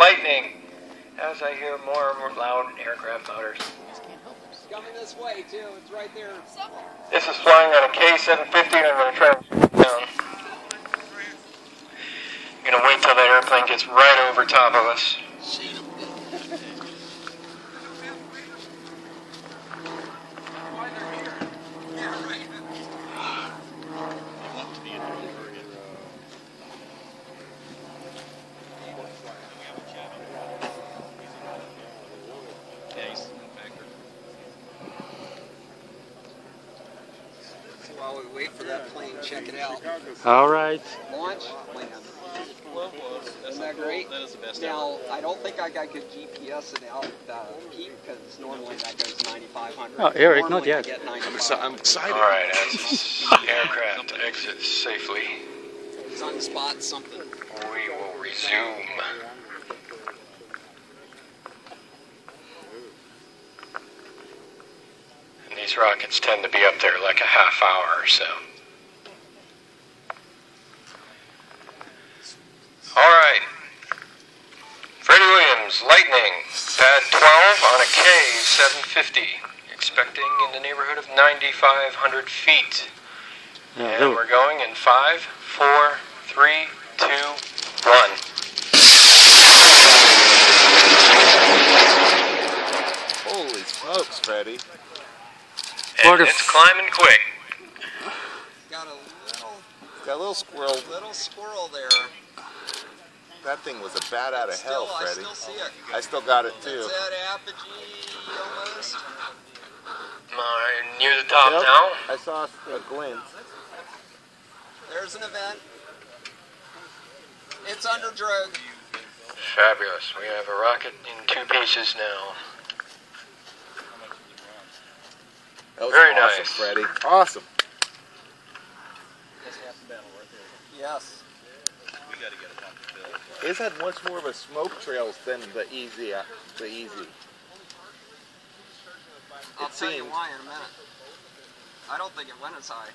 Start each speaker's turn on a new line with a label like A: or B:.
A: Lightning, as I hear more and more loud aircraft motors.
B: It's coming this way too, it's right there.
A: This is flying on a K-750 and I'm going to try to shoot it down. I'm going to wait till that airplane gets right over top of us.
B: While we wait for that plane, check it out.
C: All right.
B: Launch, land. Isn't that great?
D: That is the best
B: now, I don't think I could GPS it out peak because normally that goes 9,500.
C: Oh, Eric,
B: normally
C: not yet.
B: I get
D: I'm excited.
A: Alright, as aircraft exits safely,
B: It's on the spot something.
A: we will resume. And these rockets tend to be up there like a half hour or so. Alright. Freddie Williams, Lightning, pad 12 on a K-750. Expecting in the neighborhood of 9,500 feet. And we're going in 5, 4, 3, 2, 1.
D: Holy smokes, Freddie.
A: And it's climbing quick.
B: Got
D: Got a little squirrel.
B: a little squirrel there.
D: That thing was a bat out of hell,
B: I
D: Freddie.
B: still see it.
D: I still got it too.
B: Is that apogee almost?
A: Near the top
D: Yep.
A: now.
D: I saw a glint.
B: There's an event. It's under drug.
A: Fabulous. We have a rocket in 2 pieces now.
D: That was
A: Very
D: awesome,
A: nice.
D: Freddie. Awesome.
B: Yes.
D: It's had much more of a smoke trails than the easy.
B: I'll tell you
D: seemed.
B: why in a minute. I don't think it went as high.